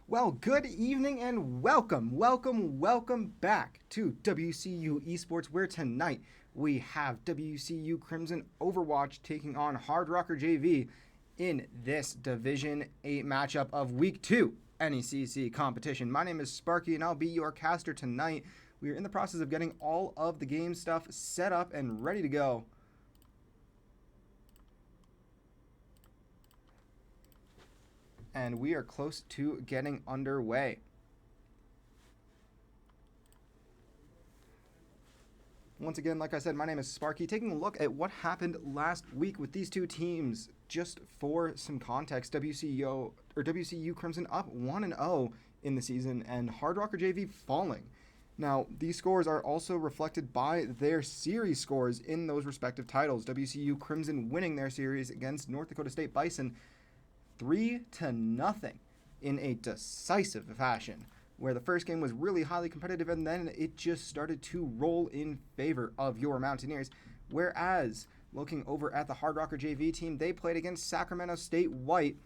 Well, good evening and welcome back to WCU Esports, where tonight we have WCU Crimson Overwatch taking on Hardrocker JV in this Division 8 matchup of Week 2 NECC competition. My name is Sparky and I'll be your caster tonight. We are in the process of getting all of the game stuff set up and ready to go. And we are close to getting underway. Once again, like I said, my name is Sparky. Taking a look at what happened last week with these two teams, just for some context, WCU Crimson up 1-0 in the season, and Hardrocker JV falling. Now, these scores are also reflected by their series scores in those respective titles. WCU Crimson winning their series against North Dakota State Bison 3-0 in a decisive fashion, where the first game was really highly competitive and then it just started to roll in favor of your Mountaineers. Whereas, looking over at the Hardrocker JV team, they played against Sacramento State White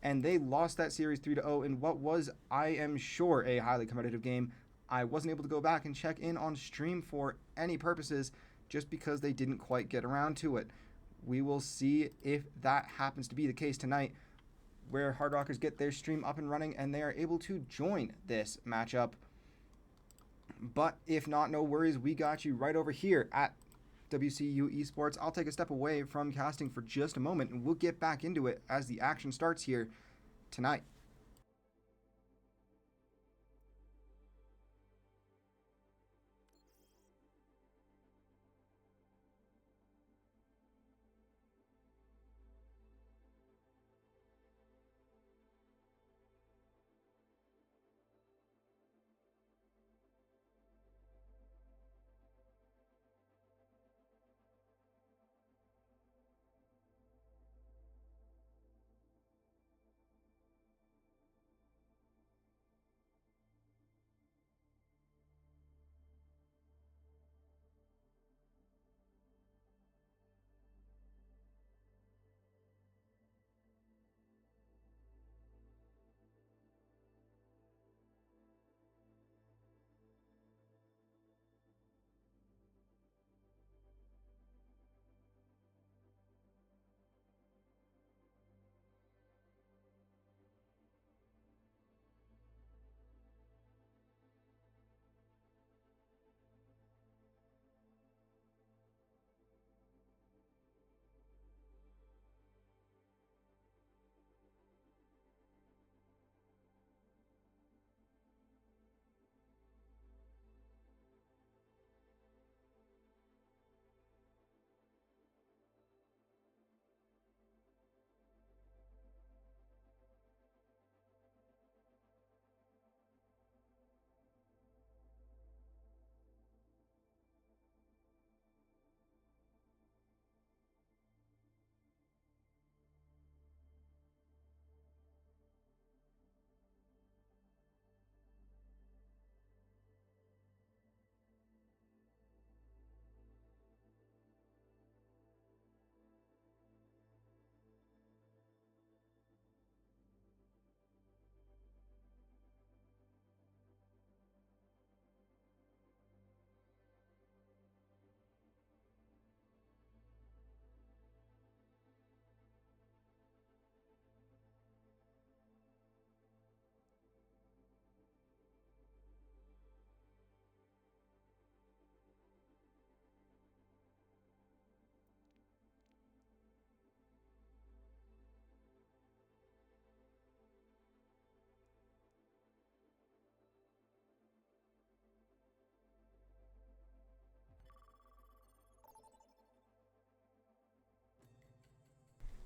and they lost that series 3-0 in what was, I am sure, a highly competitive game. I wasn't able to go back and check in on stream for any purposes just because they didn't quite get around to it. We will see if that happens to be the case tonight, where Hardrockers get their stream up and running and they are able to join this matchup. But if not, no worries, we got you right over here at WCU Esports. I'll take a step away from casting for just a moment and we'll get back into it as the action starts here tonight.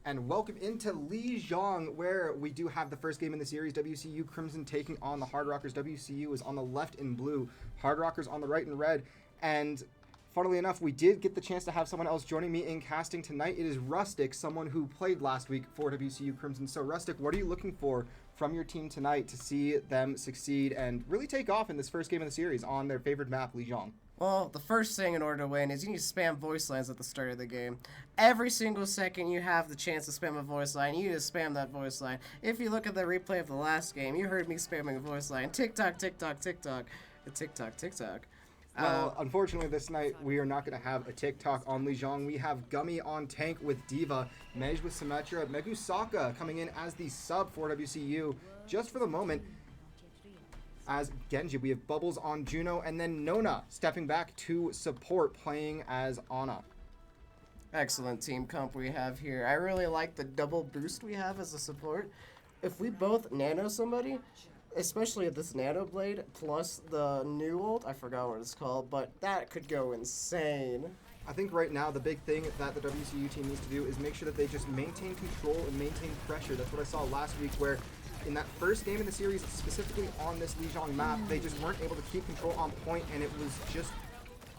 And welcome into Lijiang, where we do have the first game in the series. WCU Crimson taking on the Hardrockers. WCU is on the left in blue, Hardrockers on the right in red. And funnily enough, we did get the chance to have someone else joining me in casting tonight. It is Rustic, someone who played last week for WCU Crimson. So Rustic, what are you looking for from your team tonight to see them succeed and really take off in this first game of the series on their favorite map, Lijiang? Well, the first thing in order to win is you need to spam voice lines at the start of the game. Every single second you have the chance to spam a voice line, you need to spam that voice line. If you look at the replay of the last game, you heard me spamming a voice line. TikTok, TikTok, TikTok. TikTok, TikTok. Well, unfortunately, this night we are not going to have a TikTok on Lijiang. We have Gummy on tank with Diva, Mej with Symmetra, Megusaka coming in as the sub for WCU just for the moment. As Genji, we have Bubbles on Juno, and then Nona stepping back to support, playing as Ana. Excellent team comp we have here. I really like the double boost we have as a support. If we both nano somebody, especially this nano blade plus the new ult, I forgot what it's called, but that could go insane. I think right now the big thing that the WCU team needs to do is make sure that they just maintain control and maintain pressure. That's what I saw last week, where in that first game in the series, specifically on this Lijiang map, they just weren't able to keep control on point, and it was just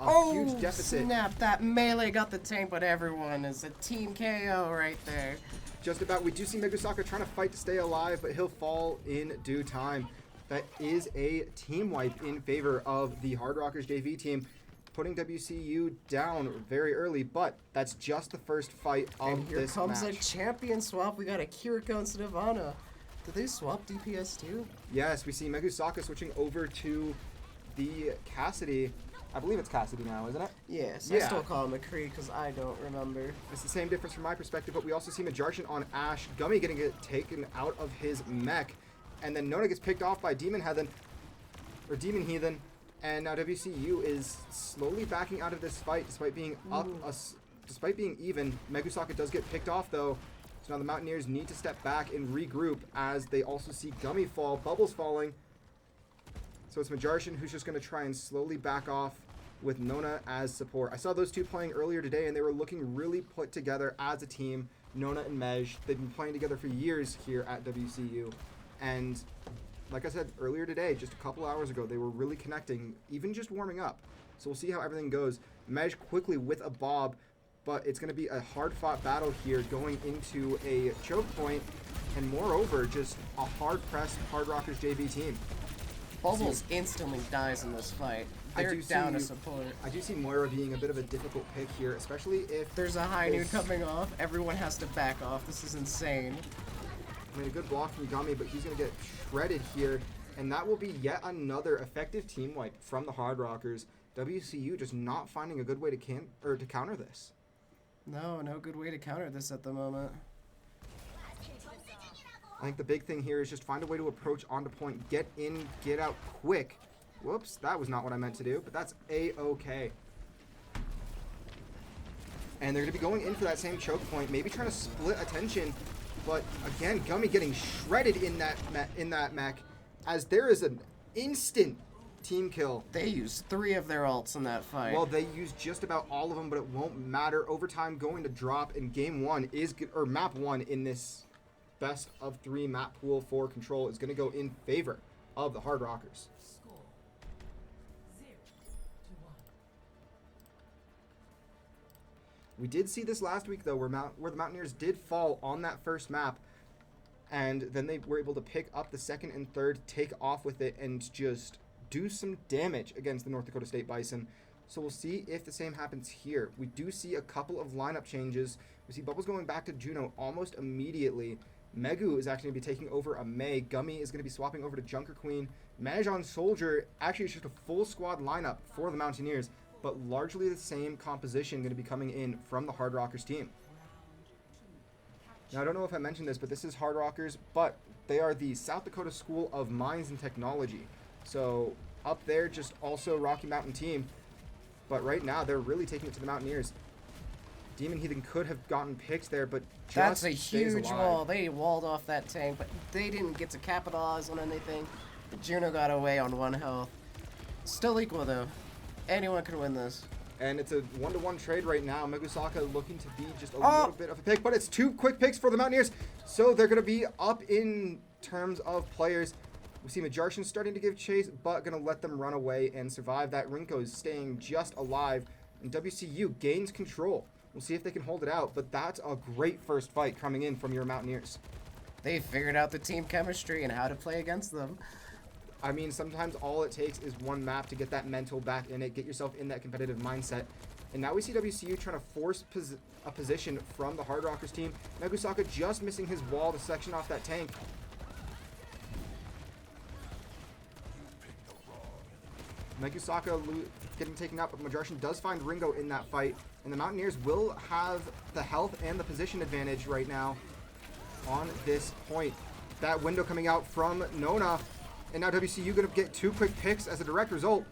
a huge deficit. Snap, that melee got the tank, but everyone is a team KO right there. Just about. We do see Megusaka trying to fight to stay alive, but he'll fall in due time. That is a team wipe in favor of the Hardrockers JV team, putting WCU down very early, but that's just the first fight of and here this comes match. a champion swap. We got a Kiriko instead of Ana. Did they swap DPS too? Yes, we see Megusaka switching over to the Cassidy. I believe it's Cassidy now, isn't it? Yes, Yeah. I still call him McCree because I don't remember. It's the same difference from my perspective, but we also see Majarshan on Ashe, Gummy getting it taken out of his mech, and then Nona gets picked off by Demon Heathen, and now WCU is slowly backing out of this fight despite being despite being even. Megusaka does get picked off though, so now the Mountaineers need to step back and regroup as they also see Gummy fall, Bubbles falling. So it's Majarshan who's just going to try and slowly back off with Nona as support. I saw those two playing earlier today, and they were looking really put together as a team, Nona and Mej. They've been playing together for years here at WCU. And like I said earlier today, just a couple hours ago, they were really connecting, even just warming up. So we'll see how everything goes. Mej quickly with a Bob, but it's going to be a hard-fought battle here going into a choke point, and moreover, just a hard-pressed Hardrockers JV team. Bubbles instantly dies in this fight. They're down to support. I do see Moira being a bit of a difficult pick here, especially if there's a high noon coming off. Everyone has to back off. This is insane. I mean, a good block from Gummy, but he's going to get shredded here, and that will be yet another effective team wipe from the Hardrockers. WCU just not finding a good way to counter this. No good way to counter this at the moment. I think the big thing here is just find a way to approach onto point, get in, get out quick. Whoops, that was not what I meant to do, but that's A-okay. And they're going to be going in for that same choke point, maybe trying to split attention, but again, Gummy getting shredded in that mech, as there is an instant team kill. They used 3 of their ults in that fight. Well, they used just about all of them, but it won't matter. Overtime going to drop in map 1 in this best of 3 map pool for Control is going to go in favor of the Hardrockers. We did see this last week though, where the Mountaineers did fall on that first map, and then they were able to pick up the second and third, take off with it, and just do some damage against the North Dakota State Bison. So we'll see if the same happens here. We do see a couple of lineup changes. We see Bubbles going back to Juno almost immediately. Megu is actually going to be taking over a May. Gummy is going to be swapping over to Junker Queen. Maj on Soldier. Actually, it's just a full squad lineup for the Mountaineers, but largely the same composition going to be coming in from the Hardrockers team. Now, I don't know if I mentioned this, but this is Hardrockers, but they are the South Dakota School of Mines and Technology. So up there, just also Rocky Mountain team, but right now they're really taking it to the Mountaineers. Demon Heathen could have gotten picked there, but just that's a huge wall. They walled off that tank, but they didn't get to capitalize on anything. Juno got away on 1 health. Still equal though. Anyone can win this. And it's a 1-to-1 trade right now. Megusaka looking to be just a little bit of a pick, but it's 2 quick picks for the Mountaineers. So they're going to be up in terms of players. We see Majarshan starting to give chase, but going to let them run away and survive. That Rinko is staying just alive, and WCU gains control. We'll see if they can hold it out, but that's a great first fight coming in from your Mountaineers. They figured out the team chemistry and how to play against them. I mean, sometimes all it takes is one map to get that mental back in it, get yourself in that competitive mindset. And now we see WCU trying to force a position from the Hardrockers team. Megusaka just missing his wall to section off that tank. Megusaka getting taken out, but Majarshin does find Ringo in that fight. And the Mountaineers will have the health and the position advantage right now on this point. That window coming out from Nona. And now WCU going to get 2 quick picks as a direct result.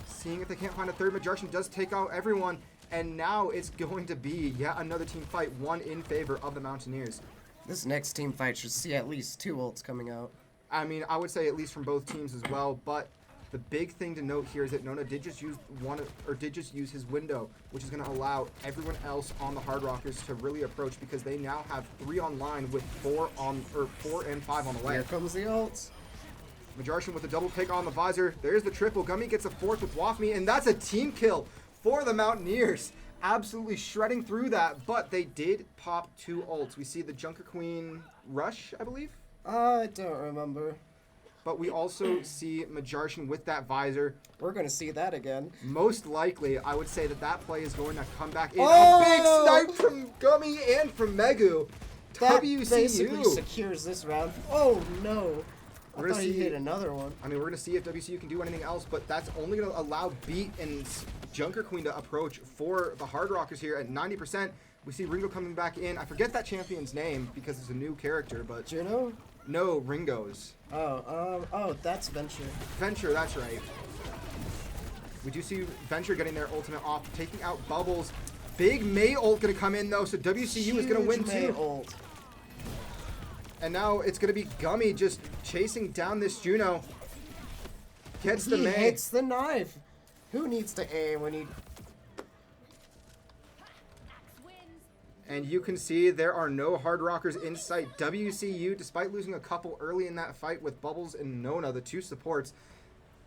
Seeing if they can't find a third, Majarshin does take out everyone. And now it's going to be yet another team fight, one in favor of the Mountaineers. This next team fight should see at least 2 ults coming out. I mean, I would say at least from both teams as well, but the big thing to note here is that Nona did just use his window, which is going to allow everyone else on the Hardrockers to really approach, because they now have 3 online with 4 and 5 on the way. Here comes the ults. Majarshin with a double pick on the visor. There's the triple. Gummy gets a 4th with Wafmi, and that's a team kill for the Mountaineers. Absolutely shredding through that, but they did pop 2 ults. We see the Junker Queen rush, I believe. I don't remember. But we also see Majarshin with that visor. We're going to see that again. Most likely, I would say that play is going to come back in. Oh! A big snipe from Gummy and from Megu. That WCU. basically secures this round. Oh, no. I We're thought he hit another one. I mean, we're going to see if WCU can do anything else, but that's only going to allow Beat and Junker Queen to approach for the Hardrockers here at 90%. We see Ringo coming back in. I forget that champion's name because it's a new character, but... Juno? No, Ringo's. Oh, that's Venture. Venture, that's right. We do see Venture getting their ultimate off, taking out Bubbles. Big May ult going to come in, though, so WCU is going to win, May too. ult. And now it's going to be Gummy just chasing down this Juno. Gets the May. He hits the knife. Who needs to aim when he... And you can see there are no Hardrockers in sight. WCU, despite losing a couple early in that fight with Bubbles and Nona, the 2 supports,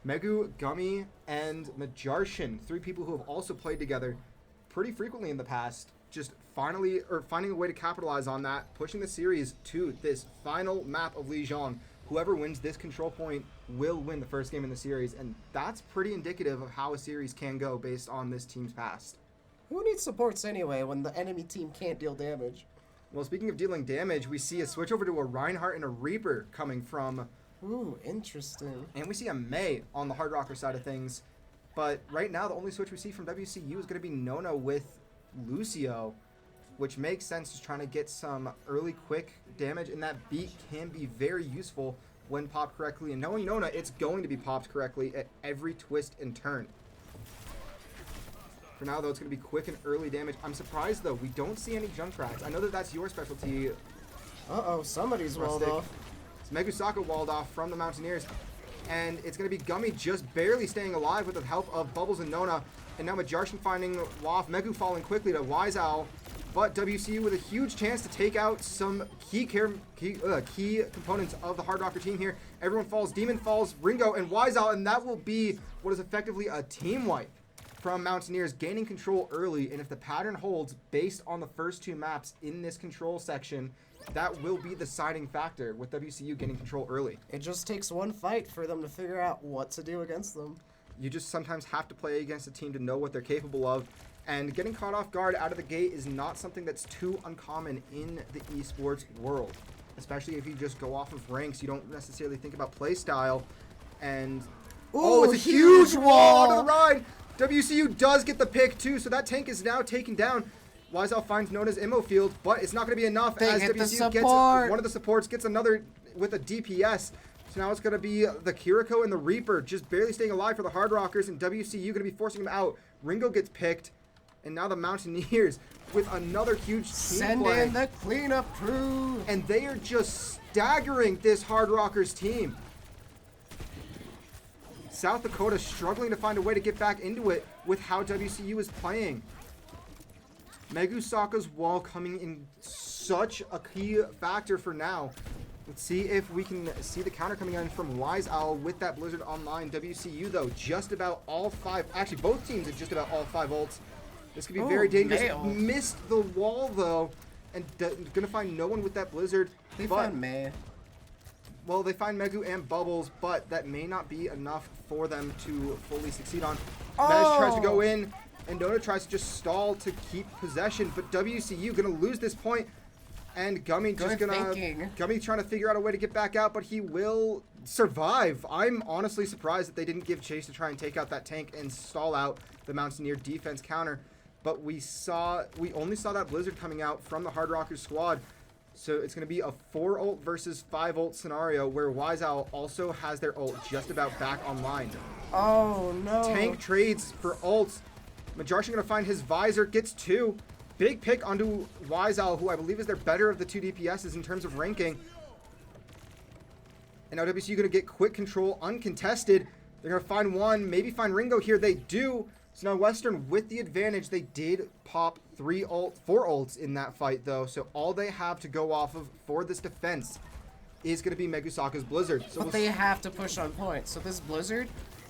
Megu, Gummy, and Majarshin, 3 people who have also played together pretty frequently in the past, just finding a way to capitalize on that, pushing the series to this final map of Lijiang. Whoever wins this control point will win the first game in the series, and that's pretty indicative of how a series can go based on this team's past. Who needs supports anyway when the enemy team can't deal damage? Well, speaking of dealing damage, we see a switch over to a Reinhardt and a Reaper coming from... Ooh, interesting. And we see a Mei on the Hardrocker side of things. But right now, the only switch we see from WCU is going to be Nona with Lucio, which makes sense, just trying to get some early quick damage, and that beat can be very useful when popped correctly. And knowing Nona, it's going to be popped correctly at every twist and turn. For now, though, it's going to be quick and early damage. I'm surprised, though, we don't see any jump cracks. I know that that's your specialty. Uh-oh, somebody's walled off. It's Megusaka walled off from the Mountaineers. And it's going to be Gummy just barely staying alive with the help of Bubbles and Nona. And now Majarshin finding Waf. Megu falling quickly to Wise Owl. But WCU with a huge chance to take out some key components of the Hardrocker team here. Everyone falls. Demon falls. Ringo and Wise Owl. And that will be what is effectively a team wipe from Mountaineers, gaining control early. And if the pattern holds based on the first 2 maps in this control section, that will be the deciding factor with WCU getting control early. It just takes one fight for them to figure out what to do against them. You just sometimes have to play against a team to know what they're capable of. And getting caught off guard out of the gate is not something that's too uncommon in the esports world. Especially if you just go off of ranks, you don't necessarily think about play style. And ooh, it's a huge wall to the ride. WCU does get the pick too, so that tank is now taken down. Wiseout finds Nona's ammo field, but it's not going to be enough as WCU gets one of the supports, gets another with a DPS. So now it's going to be the Kiriko and the Reaper just barely staying alive for the Hardrockers, and WCU going to be forcing them out. Ringo gets picked, and now the Mountaineers with another huge team Send play. in the cleanup crew. And they are just staggering this Hardrockers team. South Dakota struggling to find a way to get back into it with how WCU is playing. Megusaka's wall coming in such a key factor for now. Let's see if we can see the counter coming in from Wise Owl with that Blizzard online. WCU, though, just about all 5. Actually, both teams are just about all 5 ults. This could be very dangerous. Missed the wall, though, and going to find no one with that Blizzard. They found May. Well, they find Megu and Bubbles, but that may not be enough for them to fully succeed on. Mej tries to go in, and Nona tries to just stall to keep possession, but WCU gonna lose this point, and Gummy just Gummy trying to figure out a way to get back out, but he will survive. I'm honestly surprised that they didn't give chase to try and take out that tank and stall out the Mountaineer defense counter, but we only saw that Blizzard coming out from the Hardrocker squad. So it's going to be a 4 ult versus 5 ult scenario where Wise Owl also has their ult just about back online. Oh, no. Tank trades for ults. Majarshi going to find his visor, gets 2. Big pick onto Wise Owl, who I believe is their better of the 2 DPSs in terms of ranking. And now WCU going to get quick control, uncontested. They're going to find one, maybe find Ringo here. They do. So now Western with the advantage. They did pop 4 ults in that fight though. So all they have to go off of for this defense is going to be Megusaka's Blizzard. So but they have to push on point. So this Blizzard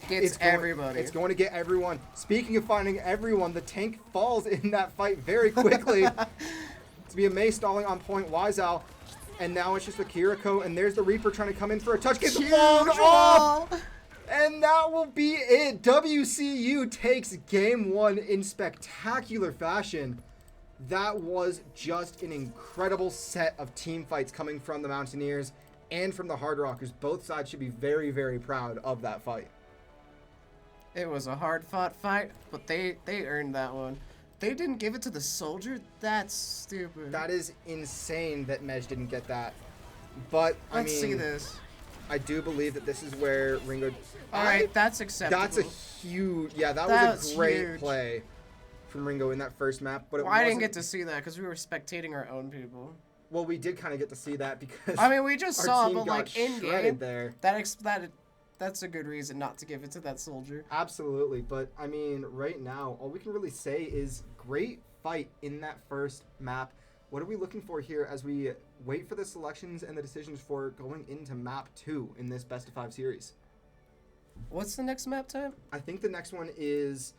gets everybody. It's going to get everyone. Speaking of finding everyone, the tank falls in that fight very quickly. To be a Mei stalling on point, Wise Owl. And now it's just a Kiriko, and there's the Reaper trying to come in for a touch. Gets blown off! And that will be it. WCU takes game 1 in spectacular fashion. That was just an incredible set of team fights coming from the Mountaineers and from the Hardrockers. Both sides should be very, very proud of that fight. It was a hard-fought fight, but they earned that one. They didn't give it to the soldier? That's stupid. That is insane that Mej didn't get that. But, Let's see this. I do believe that this is where Ringo... Alright, that's acceptable. That's a huge... Yeah, that was a great play from Ringo in that first map. But I didn't get to see that because we were spectating our own people. Well, we did kind of get to see that because... I mean, we just saw it, but like in-game there. That's a good reason not to give it to that soldier. Absolutely, but I mean, right now, all we can really say is great fight in that first map. What are we looking for here as we wait for the selections and the decisions for going into map 2 in this best of 5 series? What's the next map type? I think the next one is...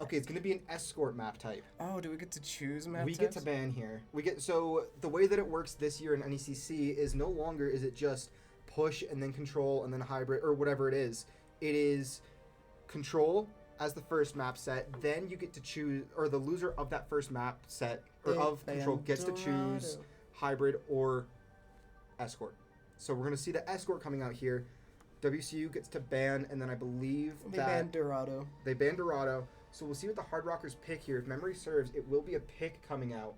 Okay, it's going to be an escort map type. Oh, do we get to choose map We types? get to ban here. So the way that it works this year in NECC is no longer is it just push and then control and then hybrid or whatever it is. It is control as the first map set, then you get to choose, or the loser of that first map set or of control gets to choose hybrid or escort. So we're going to see the escort coming out here. WCU gets to ban, and then I believe they banned Dorado. They banned Dorado. So we'll see what the Hardrockers pick here. If memory serves, it will be a pick coming out.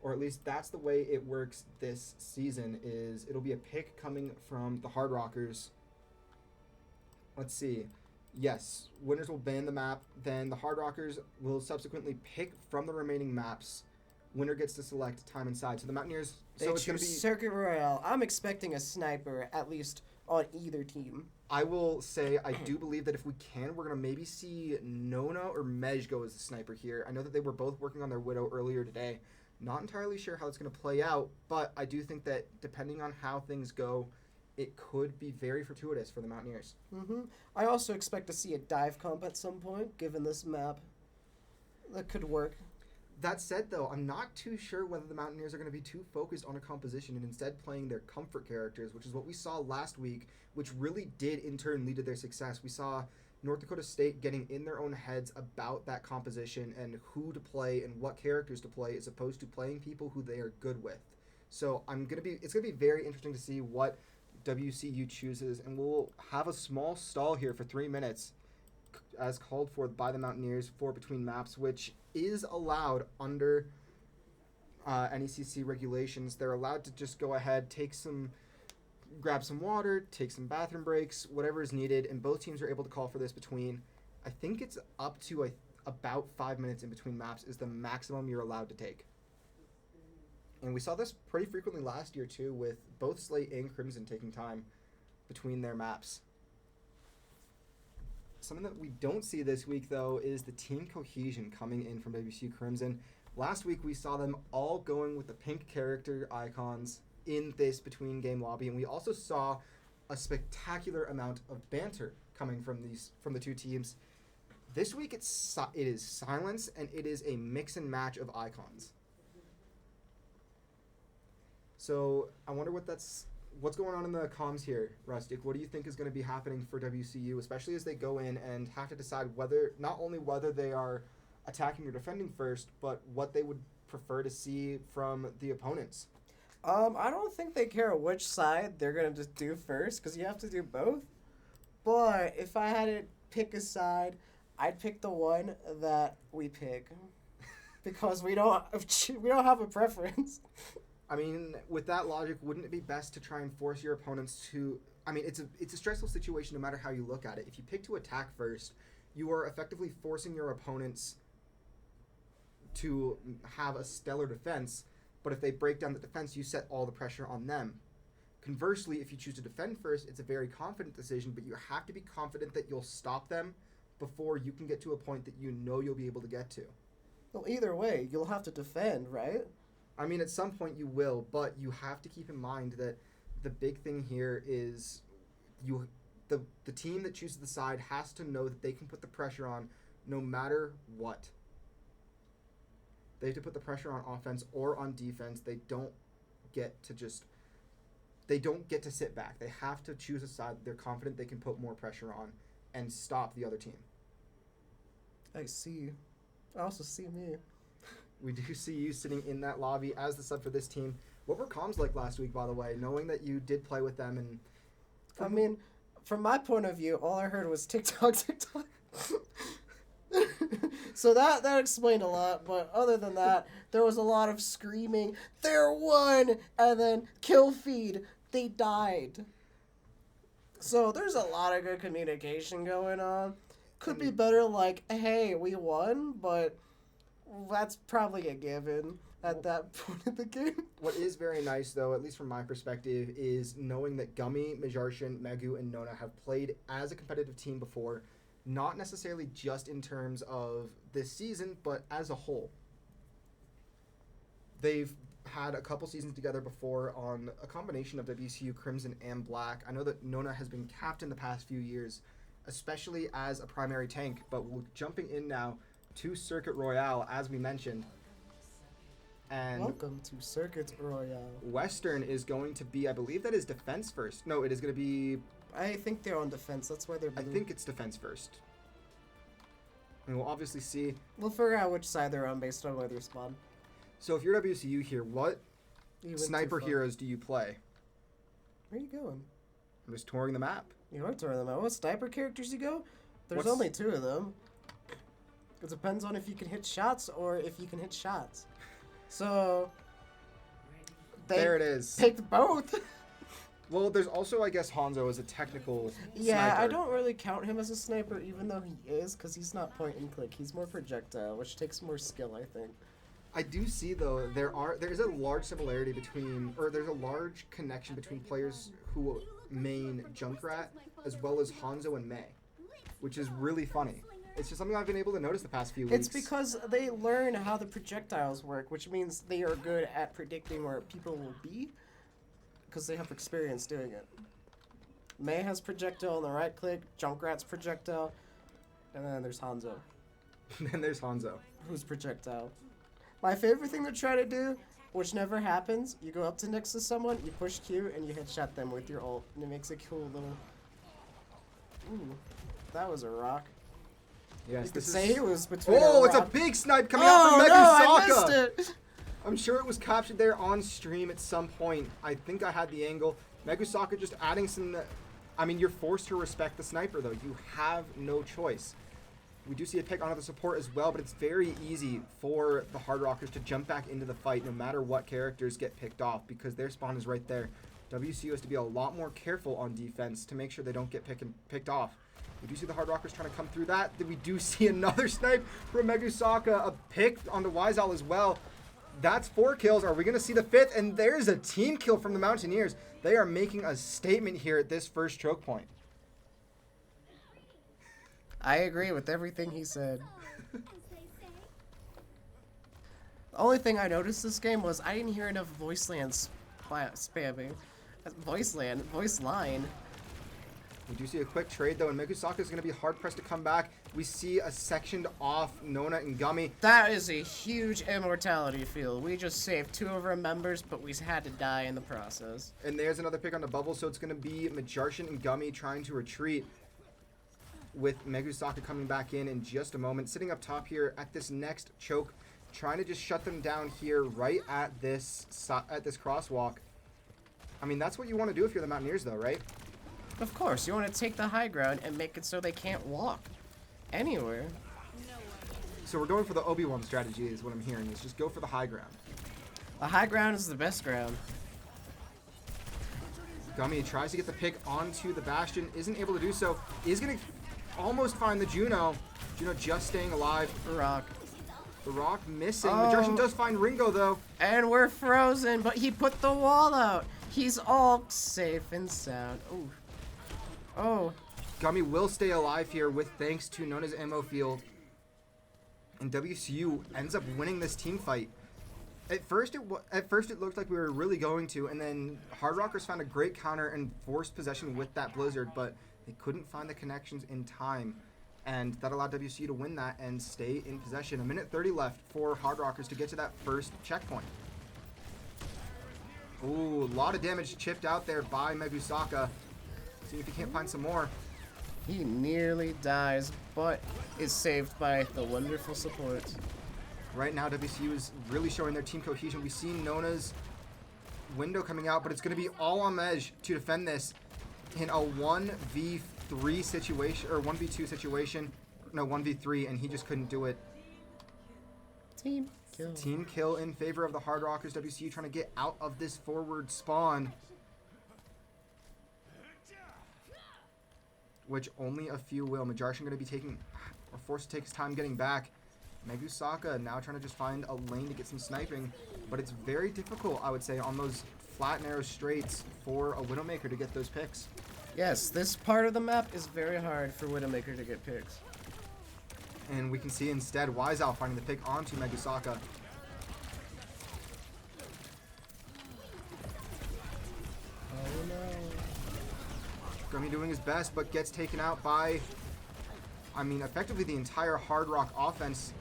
Or at least that's the way it works this season, is it'll be a pick coming from the Hardrockers. Let's see. Yes, winners will ban the map. Then the Hardrockers will subsequently pick from the remaining maps. Winner gets to select time and side. So the Mountaineers... They so it's choose gonna be Circuit Royale. I'm expecting a sniper, at least on either team. I will say I do believe that if we can, we're going to maybe see Nona or Mej go as the sniper here. I know that they were both working on their Widow earlier today. Not entirely sure how it's going to play out, but I do think that depending on how things go, it could be very fortuitous for the Mountaineers. I also expect to see a dive comp at some point, given this map. That could work. That said, though, I'm not too sure whether the Mountaineers are going to be too focused on a composition and instead playing their comfort characters, which is what we saw last week, which really did in turn lead to their success. We saw North Dakota State getting in their own heads about that composition and who to play and what characters to play as opposed to playing people who they are good with. So it's going to be very interesting to see what WCU chooses, and we'll have a small stall here for 3 minutes as called for by the Mountaineers for between maps, which is allowed under NECC regulations. They're allowed to just go ahead, grab some water, take some bathroom breaks, whatever is needed, and both teams are able to call for this between, I think it's up to about 5 minutes in between maps is the maximum you're allowed to take. And we saw this pretty frequently last year too, with both Slate and Crimson taking time between their maps. Something that we don't see this week, though, is the team cohesion coming in from WCU Crimson. Last week, we saw them all going with the pink character icons in this between-game lobby, and we also saw a spectacular amount of banter coming from the two teams. This week, it is silence, and it is a mix and match of icons. So I wonder what that's what's going on in the comms here, Rustic? What do you think is going to be happening for WCU, especially as they go in and have to decide not only whether they are attacking or defending first, but what they would prefer to see from the opponents? I don't think they care which side they're gonna just do first, because you have to do both. But if I had to pick a side, I'd pick the one that we pick, because we don't have a preference. I mean, with that logic, wouldn't it be best to try and force your opponents to... I mean, it's a stressful situation no matter how you look at it. If you pick to attack first, you are effectively forcing your opponents to have a stellar defense, but if they break down the defense, you set all the pressure on them. Conversely, if you choose to defend first, it's a very confident decision, but you have to be confident that you'll stop them before you can get to a point that you know you'll be able to get to. Well, either way, you'll have to defend, right? I mean, at some point you will, but you have to keep in mind that the big thing here is the team that chooses the side has to know that they can put the pressure on no matter what. They have to put the pressure on offense or on defense. They don't get to sit back. They have to choose a side that they're confident they can put more pressure on and stop the other team. I see. I also see me. We do see you sitting in that lobby as the sub for this team. What were comms like last week, by the way, knowing that you did play with them? And I mean, from my point of view, all I heard was TikTok. So that explained a lot, but other than that, there was a lot of screaming, "They're won!" and then kill feed, "They died." So there's a lot of good communication going on. Could be better like, "Hey, we won," but that's probably a given at that point in the game. What is very nice, though, at least from my perspective, is knowing that Gummy, Majarshin, Megu, and Nona have played as a competitive team before, not necessarily just in terms of this season, but as a whole. They've had a couple seasons together before on a combination of WCU Crimson and Black. I know that Nona has been capped in the past few years, especially as a primary tank, but we're jumping in now to Circuit Royale, as we mentioned. And welcome to Circuit Royale. Western is going to be, I believe that is defense first. No, it is going to be... I think they're on defense. That's why they're blue. I think it's defense first. And we'll obviously see. We'll figure out which side they're on based on where they spawn. So if you're WCU here, what sniper heroes do you play? Where are you going? I'm just touring the map. You are touring the map. What sniper characters you go? There's only 2 of them. It depends on if you can hit shots or if you can hit shots. So there it is. Picked both. Well, there's also, I guess, Hanzo as a technical yeah, sniper. I don't really count him as a sniper, even though he is, because he's not point and click. He's more projectile, which takes more skill, I think. I do see, though, there is a large similarity between, or there's a large connection between players who main Junkrat as well as Hanzo and Mei, which is really funny. It's just something I've been able to notice the past few weeks. It's because they learn how the projectiles work, which means they are good at predicting where people will be, because they have experience doing it. Mei has projectile on the right click, Junkrat's projectile, and then there's Hanzo. Then there's Hanzo. Who's projectile. My favorite thing to try to do, which never happens, you go up to next to someone, you push Q, and you headshot them with your ult, and it makes a cool little... Ooh, that was a rock. Yes, you could say it was between it's a big snipe coming out from Mekusaka! I missed it! I'm sure it was captured there on stream at some point. I think I had the angle. Mekusaka just adding some... I mean, you're forced to respect the sniper, though. You have no choice. We do see a pick onto the support as well, but it's very easy for the Hardrockers to jump back into the fight no matter what characters get picked off, because their spawn is right there. WCU has to be a lot more careful on defense to make sure they don't get picked off. We do see the Hardrockers trying to come through that. Then we do see another snipe from Mekusaka, a pick on the Wiseowl as well. That's 4 kills. Are we going to see the 5th? And there's a team kill from the Mountaineers. They are making a statement here at this first choke point. I agree with everything he said. The only thing I noticed this game was I didn't hear enough voice line spamming. Voice line. We do see a quick trade, though, and Megusaka is going to be hard-pressed to come back. We see a sectioned off Nona and Gummy. That is a huge immortality field. We just saved 2 of our members, but we had to die in the process. And there's another pick on the bubble, so it's going to be Majarshin and Gummy trying to retreat, with Megusaka coming back in just a moment. Sitting up top here at this next choke, trying to just shut them down here right at this crosswalk. I mean, that's what you want to do if you're the Mountaineers, though, right? Of course, you want to take the high ground and make it so they can't walk anywhere. So we're going for the Obi-Wan strategy is what I'm hearing, is just go for the high ground. The high ground is the best ground. Gummy tries to get the pick onto the Bastion, isn't able to do so, is going to almost find the Juno. Juno just staying alive. The rock. The rock missing. Majarshin does find Ringo, though. And we're frozen, but he put the wall out. He's all safe and sound. Ooh. Oh. Gummy will stay alive here with thanks to Nona's ammo field. And WCU ends up winning this team fight. At first it looked like we were really going to, and then Hardrockers found a great counter and forced possession with that Blizzard, but they couldn't find the connections in time. And that allowed WCU to win that and stay in possession. 1:30 left for Hardrockers to get to that first checkpoint. Ooh, a lot of damage chipped out there by Megusaka. See if he can't find some more. He nearly dies, but is saved by the wonderful support. Right now, WCU is really showing their team cohesion. We see Nona's window coming out, but it's going to be all on Mej to defend this in a 1v3 situation, or 1v2 situation. No, 1v3, and he just couldn't do it. Team kill. Team kill in favor of the Hardrockers. WCU trying to get out of this forward spawn, which only a few will. Majarshin going to be taking, or forced to take his time getting back. Megusaka now trying to just find a lane to get some sniping, but it's very difficult, I would say, on those flat, narrow straights for a Widowmaker to get those picks. Yes, this part of the map is very hard for Widowmaker to get picks. And we can see instead Wiseout finding the pick onto Megusaka. Oh no. Gummy doing his best, but gets taken out by, I mean, effectively the entire Hard Rock offense.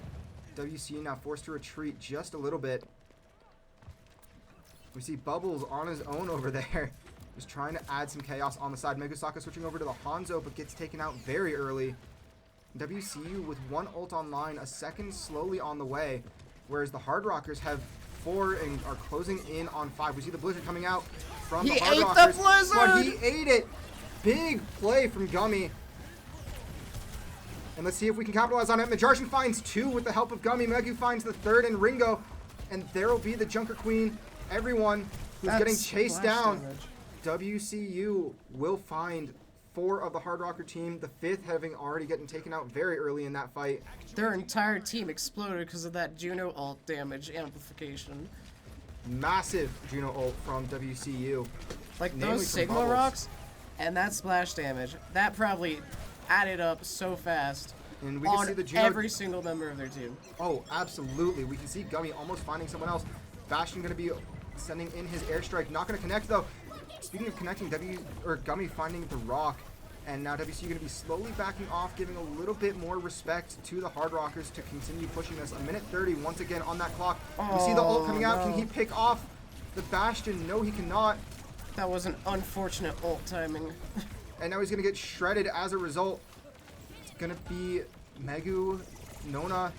WCU now forced to retreat just a little bit. We see Bubbles on his own over there, just trying to add some chaos on the side. Megusaka switching over to the Hanzo, but gets taken out very early. WCU with 1 ult online, a second slowly on the way, whereas the Hard Rockers have 4 and are closing in on 5. We see the Blizzard coming out from the Hard Rockers. He ate the Blizzard! But he ate it! Big play from Gummy. And let's see if we can capitalize on it. Majarshin finds 2 with the help of Gummy. Megu finds the 3rd and Ringo. And there will be the Junker Queen. Everyone who's getting chased down. Damage. WCU will find 4 of the Hard Rocker team. The 5th having already gotten taken out very early in that fight. Their entire team exploded because of that Juno ult damage amplification. Massive Juno ult from WCU. Like those Sigma rocks and that splash damage, that probably added up so fast. And we can see the Juno every single member of their team. Oh, absolutely. We can see Gummy almost finding someone else. Bastion going to be sending in his airstrike. Not going to connect, though. Speaking of connecting, Gummy finding the rock. And now WCU going to be slowly backing off, giving a little bit more respect to the Hard Rockers to continue pushing this. 1:30 once again on that clock. We see the ult coming out. No. Can he pick off the Bastion? No, he cannot. That was an unfortunate ult timing. And now he's going to get shredded as a result. It's going to be Megu, Nona,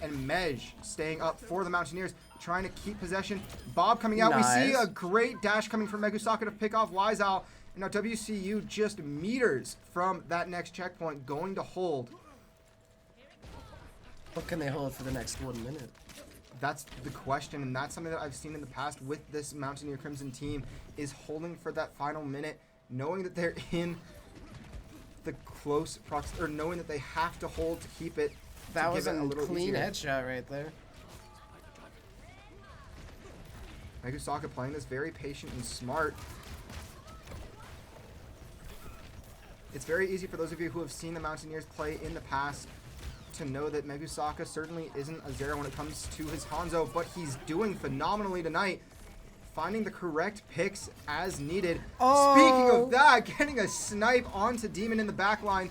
and Mej staying up for the Mountaineers, trying to keep possession. Bob coming out. Nice. We see a great dash coming from Megusaka to pick off Wiseout. And now WCU just meters from that next checkpoint, going to hold. What can they hold for the next 1 minute? That's the question, and that's something that I've seen in the past with this Mountaineer Crimson team, is holding for that final minute, knowing that they're in the close or knowing that they have to hold to keep it. That was a clean easier. headshot right there. Megusaka playing this very patient and smart. It's very easy for those of you who have seen the Mountaineers play in the past to know that Megusaka certainly isn't a zero when it comes to his Hanzo, but he's doing phenomenally tonight. finding the correct picks as needed. Oh. Speaking of that, getting a snipe onto Demon in the back line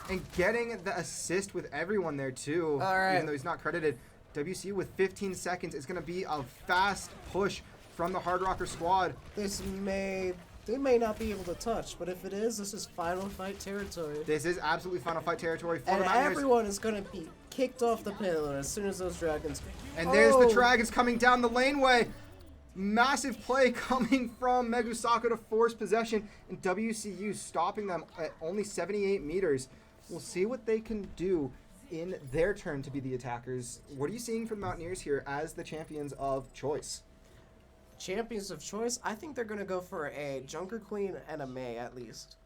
and getting the assist with everyone there too. All right. Even though he's not credited. WCU with 15 seconds is going to be a fast push from the Hardrocker squad. They may not be able to touch, but if it is, this is final fight territory. This is absolutely final fight territory for And the Mountaineers. everyone is going to be kicked off the payload as soon as those dragons. And there's the Dragons coming down the laneway. Massive play coming from Megusaka to force possession, and WCU stopping them at only 78 meters. We'll see what they can do in their turn to be the attackers. What are you seeing from the Mountaineers here as the champions of choice? Champions of choice, I think they're going to go for a Junker Queen and a Mei at least.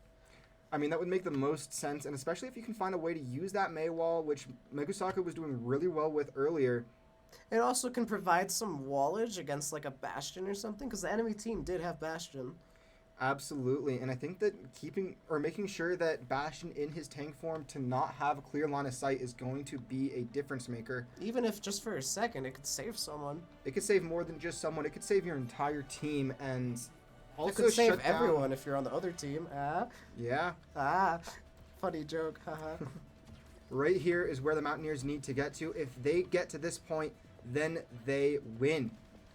I mean, that would make the most sense, and especially if you can find a way to use that Mei wall, which Megusaka was doing really well with earlier. It also can provide some wallage against like a Bastion or something, because the enemy team did have Bastion. Absolutely, and I think that making sure that Bastion in his tank form to not have a clear line of sight is going to be a difference maker. Even if just for a second, it could save someone. It could save more than just someone. It could save your entire team, and also It could save shut down everyone if you're on the other team. Yeah. Funny joke, haha. Right here is where the Mountaineers need to get to. If they get to this point, then they win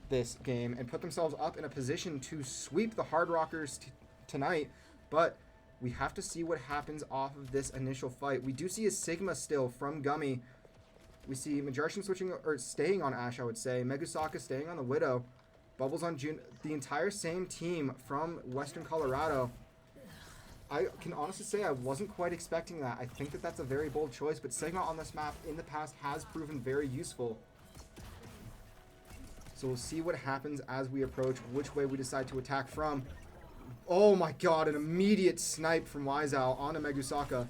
this game and put themselves up in a position to sweep the Hardrockers tonight. But we have to see what happens off of this initial fight. We do see a Sigma still from Gummy. We see Majartian staying on Ashe, I would say. Megusaka staying on the Widow. Bubbles on June. The entire same team from Western Colorado. I can honestly say I wasn't quite expecting that. I think that that's a very bold choice, but Sigma on this map in the past has proven very useful. So we'll see what happens as we approach, which way we decide to attack from. Oh my god, an immediate snipe from Wiseow onto Megusaka.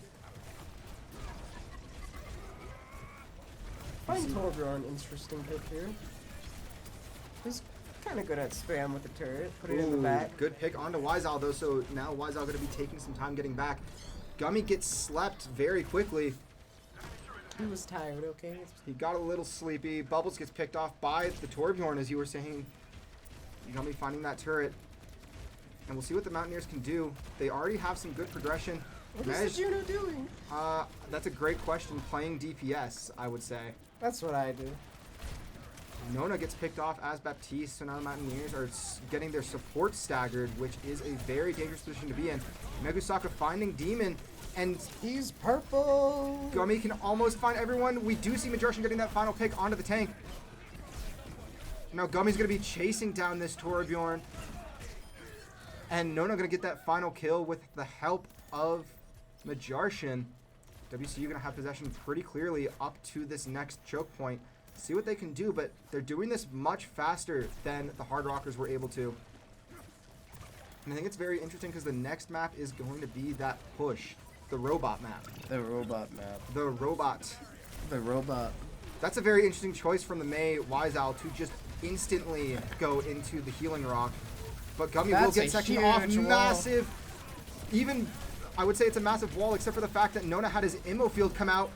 I find Torbjorn interesting pick here. He's kind of good at spam with the turret. Put it in the back. Good pick onto Wiseow though, so now Wiseow going to be taking some time getting back. Gummy gets slept very quickly. He was tired, okay? He got a little sleepy. Bubbles gets picked off by the Torbjorn, as you were saying. Gummy finding that turret. And we'll see what the Mountaineers can do. They already have some good progression. What is the Juno doing? That's a great question. Playing DPS, I would say. That's what I do. Nona gets picked off as Baptiste, so now the Mountaineers are getting their support staggered, which is a very dangerous position to be in. Megusaka finding Demon, and he's purple. Gummy can almost find everyone. We do see Majartian getting that final pick onto the tank. Now Gummy's going to be chasing down this Torbjorn. And Nona going to get that final kill with the help of Majartian. WCU going to have possession pretty clearly up to this next choke point. See what they can do, but they're doing this much faster than the Hardrockers were able to. And I think it's very interesting because the next map is going to be that push. The robot map. The robot map. The robot. The robot. That's a very interesting choice from the Mei Wiseow to just instantly go into the healing rock. But Gummy will get sectioned off. Massive. Even, I would say it's a massive wall, except for the fact that Nona had his immo field come out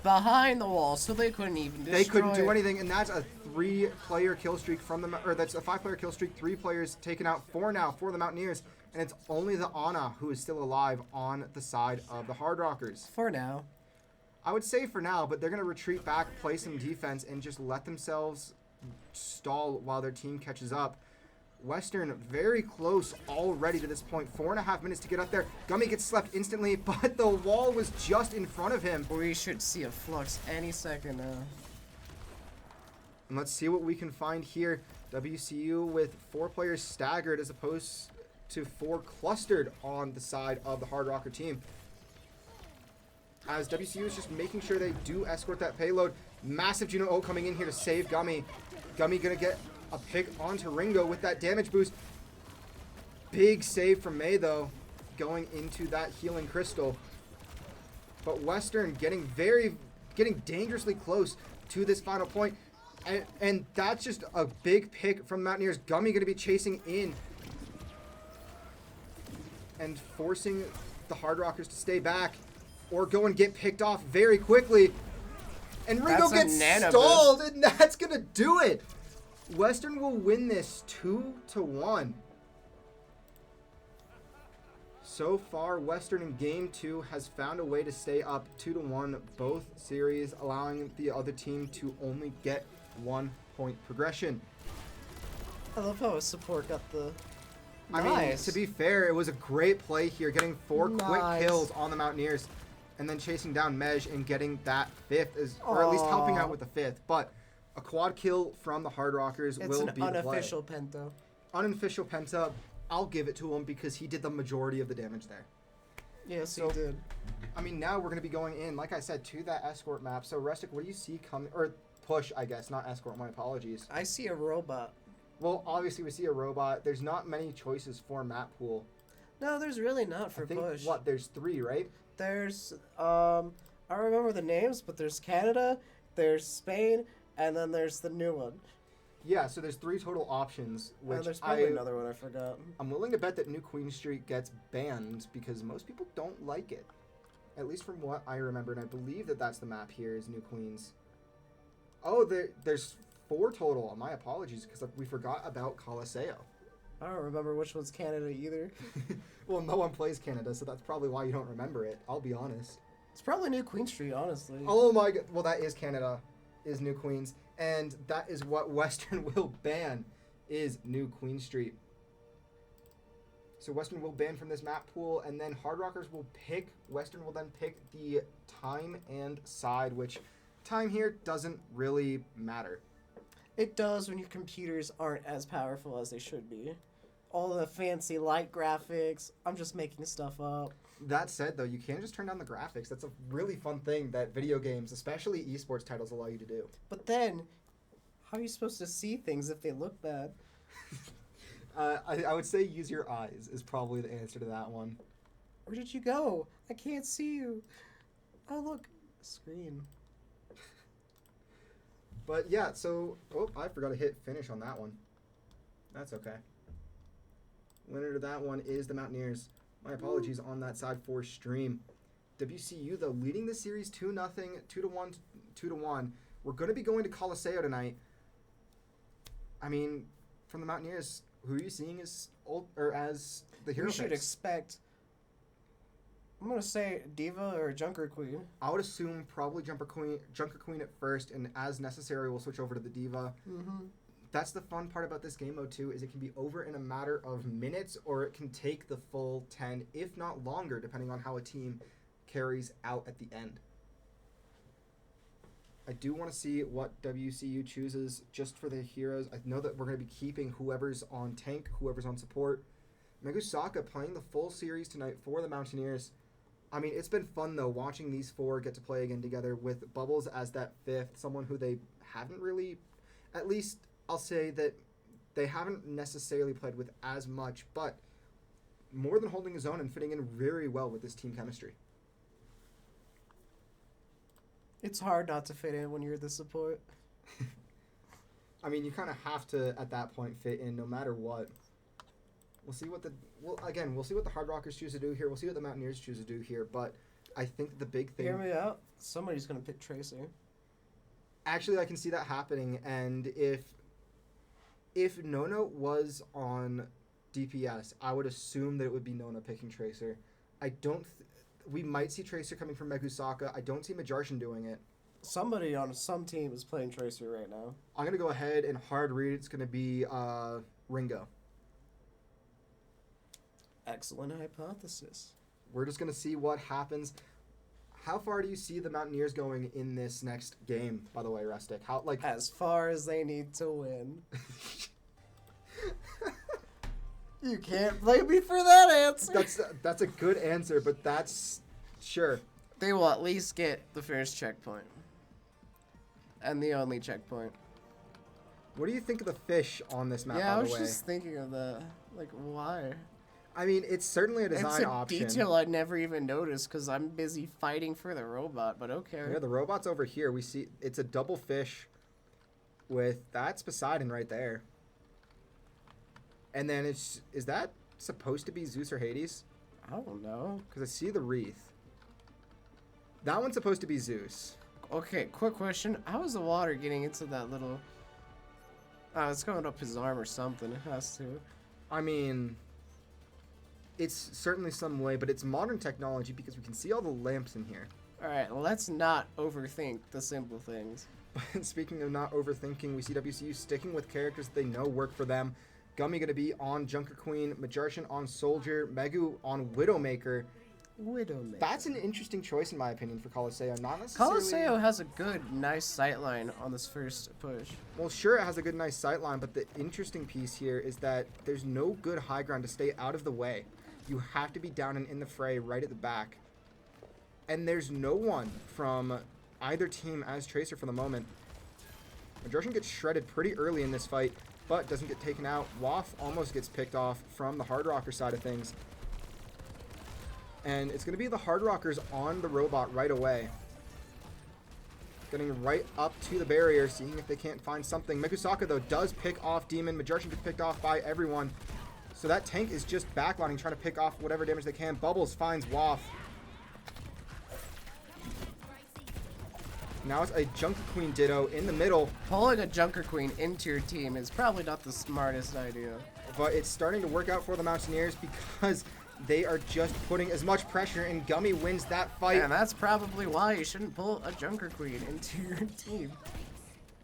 behind the wall, so they couldn't even destroy They couldn't do anything, and that's a 3-player kill streak from them, or that's a 5-player kill streak, 3 players taken out, 4 now for the Mountaineers, and it's only the Ana who is still alive on the side of the Hardrockers. For now. I would say for now, but they're going to retreat back, play some defense, and just let themselves stall while their team catches up. Western very close already to this point. 4.5 minutes to get up there. Gummy gets slept instantly, but the wall was just in front of him. We should see a flux any second now. And let's see what we can find here. WCU with 4 players staggered as opposed to 4 clustered on the side of the Hardrocker team. As WCU is just making sure they do escort that payload. Massive Juno ult coming in here to save Gummy. Gummy gonna get a pick onto Ringo with that damage boost. Big save from Mei though, going into that healing crystal. But Western getting dangerously close to this final point. And that's just a big pick from Mountaineers. Gummy gonna be chasing in and forcing the Hardrockers to stay back or go and get picked off very quickly. And Ringo gets stalled, and that's gonna do it. Western will win this 2-1. So far, Western in Game 2 has found a way to stay up 2-1 both series, allowing the other team to only get 1 point progression. I love how his support got the... I mean, to be fair, it was a great play here, getting 4 quick kills on the Mountaineers, and then chasing down Mej and getting that 5th, or at least helping out with the 5th. But a quad kill from the Hardrockers will be the play. It's an unofficial penta. Unofficial penta. I'll give it to him because he did the majority of the damage there. Yes, he did. I mean, now we're going to be going in, like I said, to that escort map. So, Rustic, what do you see coming? Or push, I guess, not escort. My apologies. I see a robot. Well, obviously, we see a robot. There's not many choices for map pool. No, there's really not for I think, push. what, there's 3, right? There's, I don't remember the names, but there's Canada, there's Spain, and then there's the new one. Yeah, so there's 3 total options, which there's probably another one I forgot. I'm willing to bet that New Queen Street gets banned because most people don't like it. At least from what I remember, and I believe that that's the map here is New Queens. Oh, there's 4 total. My apologies, because we forgot about Coliseo. I don't remember which one's Canada either. Well, no one plays Canada, so that's probably why you don't remember it. I'll be honest. It's probably New Queen Street, honestly. Oh my god. Well, that is Canada, is New Queens. And that is what Western will ban, is New Queen Street. So Western will ban from this map pool, and then Hardrockers will pick, Western will then pick the time and side, which time here doesn't really matter. It does when your computers aren't as powerful as they should be. All the fancy light graphics, I'm just making stuff up. That said, though, you can just turn down the graphics. That's a really fun thing that video games, especially esports titles, allow you to do. But then, how are you supposed to see things if they look bad? I would say use your eyes is probably the answer to that one. Where did you go? I can't see you. Oh, look. Screen. But yeah, so... Oh, I forgot to hit finish on that one. That's okay. Winner to that one is the Mountaineers. My apologies on that side for stream. WCU, though, leading the series 2-0, 2-1, 2-1. We're going to be going to Coliseo tonight. I mean, from the Mountaineers, who are you seeing as the hero We should picks? expect... I'm going to say Diva or Junker Queen. I would assume probably Junker Queen at first, and as necessary, we'll switch over to the Diva. Mm-hmm. That's the fun part about this game mode, too, is it can be over in a matter of minutes, or it can take the full 10, if not longer, depending on how a team carries out at the end. I do want to see what WCU chooses just for the heroes. I know that we're going to be keeping whoever's on tank, whoever's on support. Megusaka playing the full series tonight for the Mountaineers. I mean, it's been fun, though, watching these 4 get to play again together with Bubbles as that 5th, someone who they haven't really, at least I'll say that they haven't necessarily played with as much, but more than holding his own and fitting in very well with this team chemistry. It's hard not to fit in when you're the support. I mean, you kind of have to, at that point, fit in no matter what. We'll see what we'll see what the Hardrockers choose to do here. We'll see what the Mountaineers choose to do here, but I think the big thing... Hear me out. Somebody's going to pick Tracer. Actually, I can see that happening, and if Nono was on DPS, I would assume that it would be Nono picking Tracer. We might see Tracer coming from Megusaka. I don't see Majarshan doing it. Somebody on some team is playing Tracer right now. I'm going to go ahead and hard read. It's going to be Ringo. Excellent hypothesis. We're just going to see what happens. How far do you see the Mountaineers going in this next game, by the way, Rustic? As far as they need to win. You can't blame me for that answer. That's a good answer, but that's... Sure. They will at least get the first checkpoint. And the only checkpoint. What do you think of the fish on this map, Yeah, by I the way? was just thinking of that. Like, why? I mean, it's certainly a design option. It's a detail I'd never even noticed because I'm busy fighting for the robot, but okay. Yeah, the robot's over here. We see it's a double fish with... That's Poseidon right there. And then is that supposed to be Zeus or Hades? I don't know. Because I see the wreath. That one's supposed to be Zeus. Okay, quick question. How is the water getting into that little... Oh, it's going up his arm or something. It has to. I mean, it's certainly some way, but it's modern technology because we can see all the lamps in here. Alright, let's not overthink the simple things. Speaking of not overthinking, we see WCU sticking with characters that they know work for them. Gummy going to be on Junker Queen, Majarshan on Soldier, Megu on Widowmaker. Widowmaker. That's an interesting choice in my opinion for Coliseo. Not necessarily. Coliseo has a good, nice sightline on this first push. Well, sure, it has a good, nice sightline, but the interesting piece here is that there's no good high ground to stay out of the way. You have to be down and in the fray right at the back. And there's no one from either team as Tracer for the moment. Majarshan gets shredded pretty early in this fight, but doesn't get taken out. Waff almost gets picked off from the Hardrocker side of things. And it's going to be the Hardrockers on the robot right away. Getting right up to the barrier, seeing if they can't find something. Mikusaka, though, does pick off Demon. Majarshan gets picked off by everyone. So that tank is just backlining, trying to pick off whatever damage they can. Bubbles finds Waff. Now it's a Junker Queen Ditto in the middle. Pulling a Junker Queen into your team is probably not the smartest idea. But it's starting to work out for the Mountaineers because they are just putting as much pressure, and Gummy wins that fight. And that's probably why you shouldn't pull a Junker Queen into your team.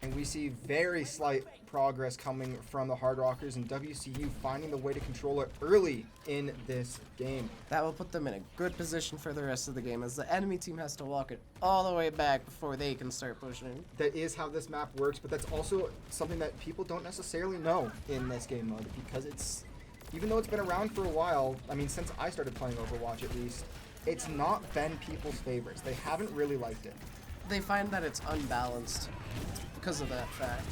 And we see very slight progress coming from the Hardrockers, and WCU finding the way to control it early in this game. That will put them in a good position for the rest of the game, as the enemy team has to walk it all the way back before they can start pushing. That is how this map works, but that's also something that people don't necessarily know in this game mode, because it's, even though it's been around for a while, I mean, since I started playing Overwatch at least, it's not been people's favorites. They haven't really liked it. They find that it's unbalanced because of that fact.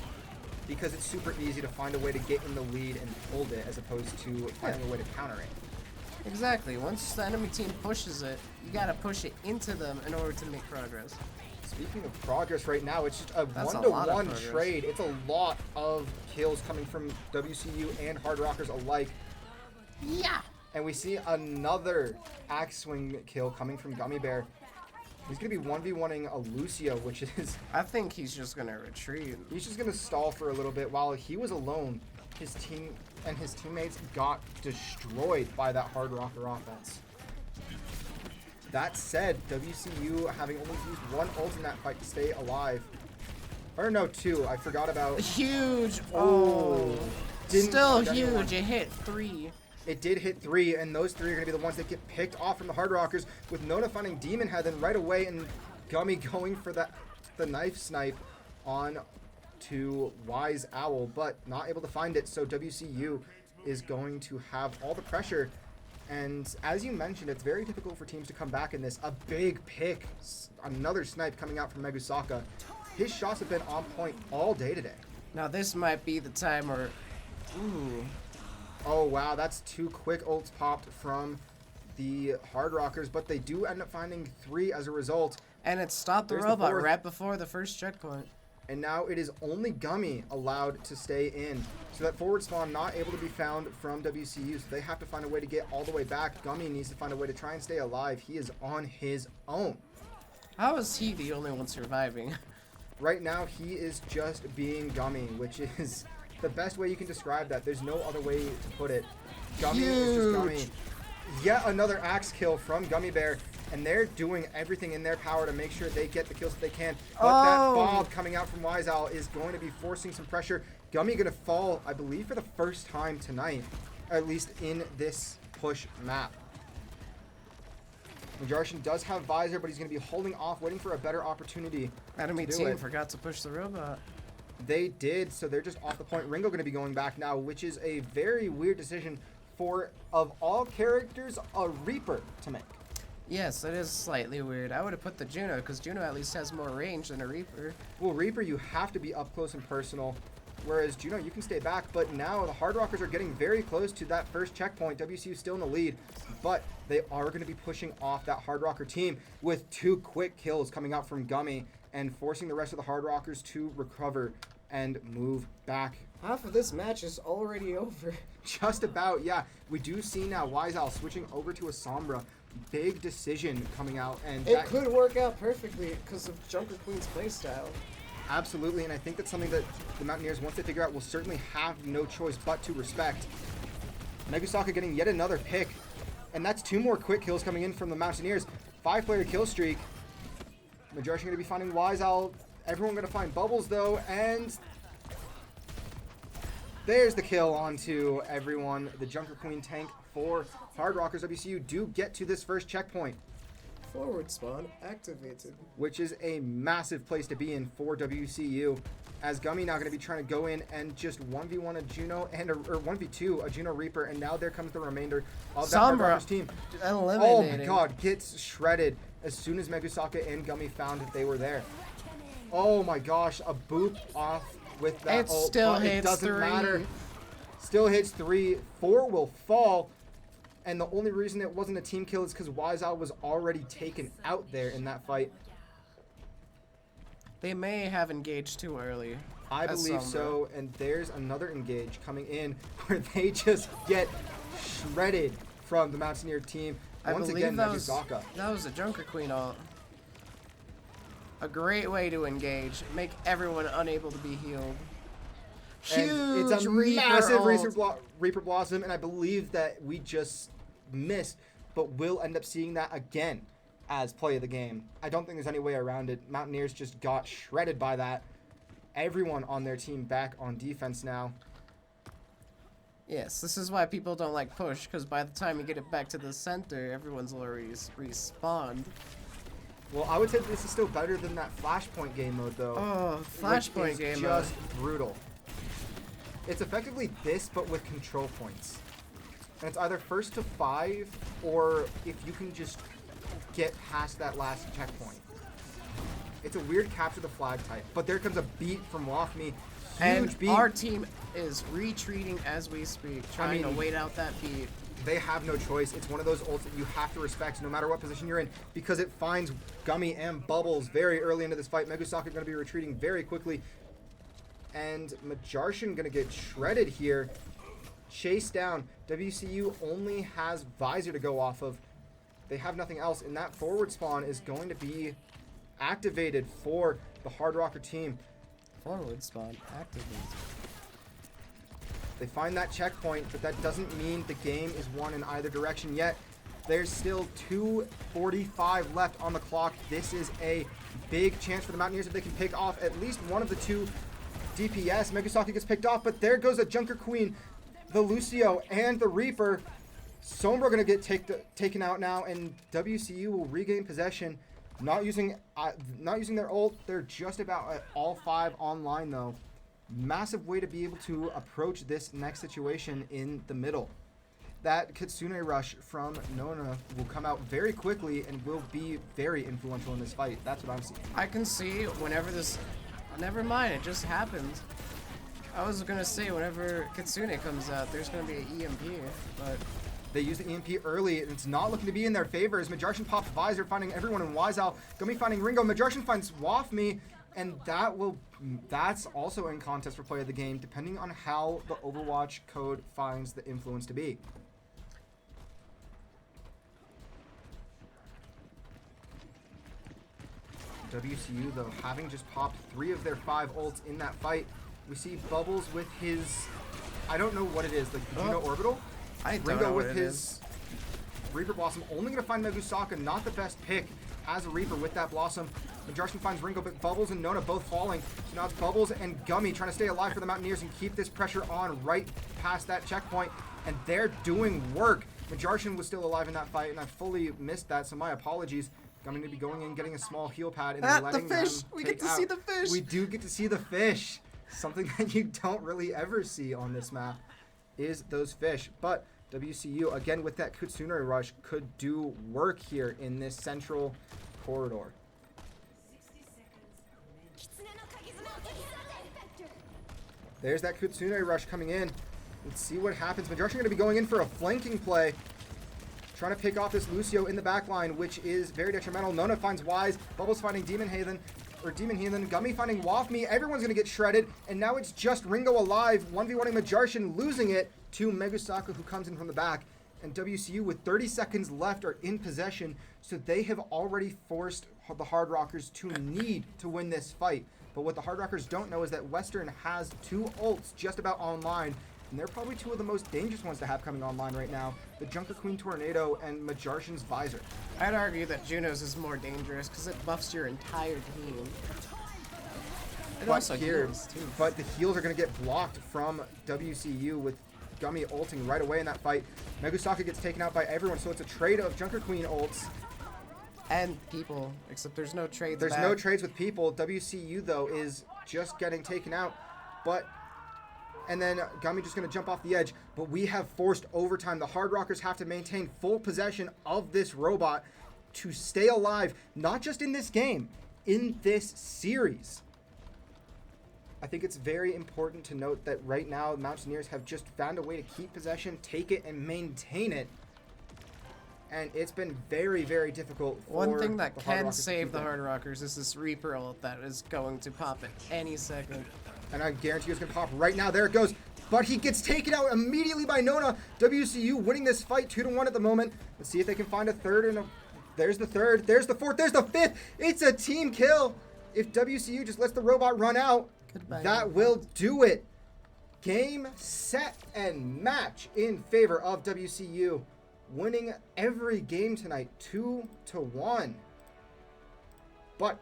Because it's super easy to find a way to get in the lead and hold it, as opposed to finding a way to counter it. Exactly. Once the enemy team pushes it, you gotta push it into them in order to make progress. Speaking of progress right now, it's just a That's one-to-one trade. It's a lot of kills coming from WCU and Hardrockers alike. Yeah! And we see another axe swing kill coming from Gummy Bear. He's going to be 1v1ing a Lucio, which is... I think he's just going to retreat. He's just going to stall for a little bit. While he was alone, his team and his teammates got destroyed by that Hardrocker offense. That said, WCU having only used one ult in that fight to stay alive. Or no, two. I forgot about... Huge! Oh! Still huge. It hit 3. It did hit 3, and those 3 are going to be the ones that get picked off from the Hardrockers, with Nona finding Demon Head then right away, and Gummy going for the knife snipe on to Wise Owl, but not able to find it, so WCU is going to have all the pressure. And as you mentioned, it's very difficult for teams to come back in this. A big pick, another snipe coming out from Megusaka. His shots have been on point all day today. Now this might be the time where... Ooh... Oh, wow, that's 2 quick ults popped from the Hardrockers, but they do end up finding 3 as a result. And it stopped the robot right before the first checkpoint. And now it is only Gummy allowed to stay in. So that forward spawn not able to be found from WCU, so they have to find a way to get all the way back. Gummy needs to find a way to try and stay alive. He is on his own. How is he the only one surviving? Right now, he is just being Gummy, which is... the best way you can describe that. There's no other way to put it. Gummy is just Gummy. Yet another axe kill from Gummy Bear, and they're doing everything in their power to make sure they get the kills that they can. But that Bob coming out from Wise Owl is going to be forcing some pressure. Gummy going to fall, I believe, for the first time tonight, at least in this push map. Majarshan does have Visor, but he's going to be holding off, waiting for a better opportunity. Enemy team forgot to push the robot. They did, so they're just off the point. Ringo going to be going back now, which is a very weird decision for, of all characters, a Reaper to make. Yes, it is slightly weird. I would have put the Juno, because Juno at least has more range than a Reaper. Well, Reaper, you have to be up close and personal, whereas Juno, you can stay back. But now the Hardrockers are getting very close to that first checkpoint. WCU still in the lead, but they are going to be pushing off that Hardrocker team with 2 quick kills coming out from Gummy, and forcing the rest of the Hardrockers to recover and move back. Half of this match is already over. Just about, yeah. We do see now Wise Owl switching over to a Sombra. Big decision coming out, and it could work out perfectly because of Junker Queen's playstyle. Absolutely, and I think that's something that the Mountaineers, once they figure out, will certainly have no choice but to respect. Megusaka getting yet another pick, and that's 2 more quick kills coming in from the Mountaineers. 5-player kill streak. Majority going to be finding Wise Owl. Everyone going to find Bubbles, though, and there's the kill onto everyone. The Junker Queen tank for Hardrockers. WCU do get to this first checkpoint. Forward spawn activated. Which is a massive place to be in for WCU. As Gummy now going to be trying to go in and just 1v1 a Juno or 1v2 a Juno Reaper, and now there comes the remainder of that Hardrockers team. Oh my god, gets shredded as soon as Megusaka and Gummy found that they were there. Oh my gosh, a boop off with that ult, still but hits it doesn't 3. matter. Still hits 3. 4 will fall. And the only reason it wasn't a team kill is because Wise Owl was already taken out there in that fight. They may have engaged too early. I believe so, and there's another engage coming in where they just get shredded from the Mountaineer team. Once again, Megusaka. That was a Junker Queen ult. A great way to engage. Make everyone unable to be healed. Huge and it's a massive Reaper Blossom, and I believe that we just missed, but we'll end up seeing that again as play of the game. I don't think there's any way around it. Mountaineers just got shredded by that. Everyone on their team back on defense now. Yes, this is why people don't like push, because by the time you get it back to the center, everyone's already respawned. Well, I would say this is still better than that Flashpoint game mode, though. Oh, Flashpoint game mode. Just brutal. It's effectively this, but with control points. And it's either first to 5, or if you can just get past that last checkpoint. It's a weird capture the flag type. But there comes a beat from Wafme. Huge beat. Our team is retreating as we speak, trying to wait out that beat. They have no choice. It's one of those ults that you have to respect no matter what position you're in, because it finds Gummy and Bubbles very early into this fight. Megusaka going to be retreating very quickly. And Majarshan going to get shredded here. Chased down. WCU only has Visor to go off of. They have nothing else, and that forward spawn is going to be activated for the Hardrocker team. Forward spawn activated. They find that checkpoint, but that doesn't mean the game is won in either direction yet. There's still 2:45 left on the clock. This is a big chance for the Mountaineers if they can pick off at least one of the 2 DPS. Megusaka gets picked off, but there goes a Junker Queen, the Lucio, and the Reaper. Sombra going to get taken out now, and WCU will regain possession. Not using their ult. They're just about at all 5 online, though. Massive way to be able to approach this next situation in the middle. That Kitsune rush from Nona will come out very quickly and will be very influential in this fight. That's what I'm seeing. I can see whenever this... Never mind, it just happened. I was going to say whenever Kitsune comes out, there's going to be an EMP, but... They use the EMP early, and it's not looking to be in their favor as Majarshan pops Visor, finding everyone in Wise Owl. Gummy finding Ringo. Majarshan finds Wafme, and that's also in contest for play of the game, depending on how the Overwatch code finds the influence to be. WCU, though, having just popped 3 of their 5 ults in that fight. We see Bubbles with his, I don't know what it is, like the Juno Orbital? Ringo with his Reaper Blossom, only going to find Megusaka, not the best pick as a Reaper with that Blossom. Majarshan finds Ringo, but Bubbles and Nona both falling. So now it's Bubbles and Gummy trying to stay alive for the Mountaineers and keep this pressure on right past that checkpoint. And they're doing work. Majarshan was still alive in that fight, and I fully missed that, so my apologies. Gummy to be going in, getting a small heal pad, and then letting them We get to see the fish! We do get to see the fish. Something that you don't really ever see on this map is those fish. But WCU, again with that Kitsune rush, could do work here in this central corridor. There's that Kitsune rush coming in. Let's see what happens. Majarshan going to be going in for a flanking play. Trying to pick off this Lucio in the back line, which is very detrimental. Nona finds Wise. Bubbles finding Demon Heathen. Gummy finding Wafme. Everyone's going to get shredded. And now it's just Ringo alive. 1v1ing Majarshan, losing it to Megusaka, who comes in from the back. And WCU, with 30 seconds left, are in possession. So they have already forced the Hardrockers to need to win this fight. But what the Hardrockers don't know is that Western has 2 ults just about online, and they're probably 2 of the most dangerous ones to have coming online right now. The Junker Queen Tornado and Majarshan's Visor. I'd argue that Juno's is more dangerous because it buffs your entire team. It also heals, too. But the heals are going to get blocked from WCU with Gummy ulting right away in that fight. Megusaka gets taken out by everyone, so it's a trade of Junker Queen ults. And people, except there's no trades. There's no trades with people. WCU, though, is just getting taken out. And then Gummy just going to jump off the edge. But we have forced overtime. The Hardrockers have to maintain full possession of this robot to stay alive, not just in this game, in this series. I think it's very important to note that right now, Mountaineers have just found a way to keep possession, take it, and maintain it. And it's been very, very difficult for one thing that the can Hardrockers save the Hardrockers is this Reaper ult that is going to pop at any second. And I guarantee you it's going to pop right now. There it goes. But he gets taken out immediately by Nona. WCU winning this fight 2-1 at the moment. Let's see if they can find a third. There's the third. There's the fourth. There's the fifth. It's a team kill. If WCU just lets the robot run out, Goodbye. that will do it. Game, set, and match in favor of WCU. Winning every game tonight 2-1. But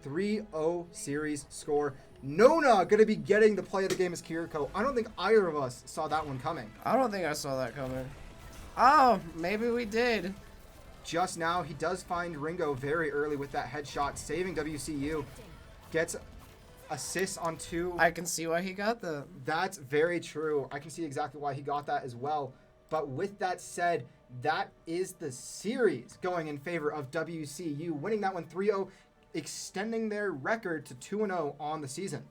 3-0 series score. Nona going to be getting the play of the game as Kiriko. I don't think either of us saw that one coming. I don't think I saw that coming. Oh, maybe we did. Just now, he does find Ringo very early with that headshot, saving WCU. Gets assists on 2. I can see why he got that. That's very true. I can see exactly why he got that as well. But with that said, that is the series going in favor of WCU, winning that one 3-0, extending their record to 2-0 on the season.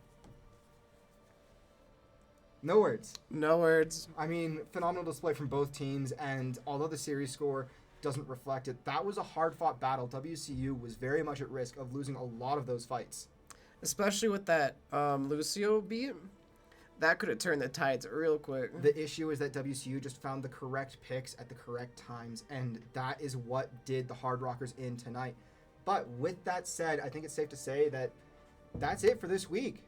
No words. No words. I mean, phenomenal display from both teams, and although the series score doesn't reflect it, that was a hard-fought battle. WCU was very much at risk of losing a lot of those fights. Especially with that Lucio beat. That could have turned the tides real quick. The issue is that WCU just found the correct picks at the correct times, and that is what did the Hardrockers in tonight. But with that said, I think it's safe to say that that's it for this week.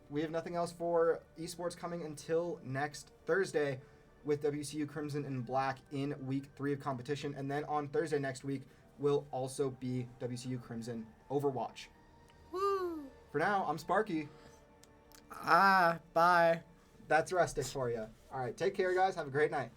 We have nothing else for esports coming until next Thursday with WCU Crimson and Black in week 3 of competition. And then on Thursday next week will also be WCU Crimson Overwatch. Woo! For now, I'm Sparky. Bye. That's Rustic for you. All right, take care, guys. Have a great night.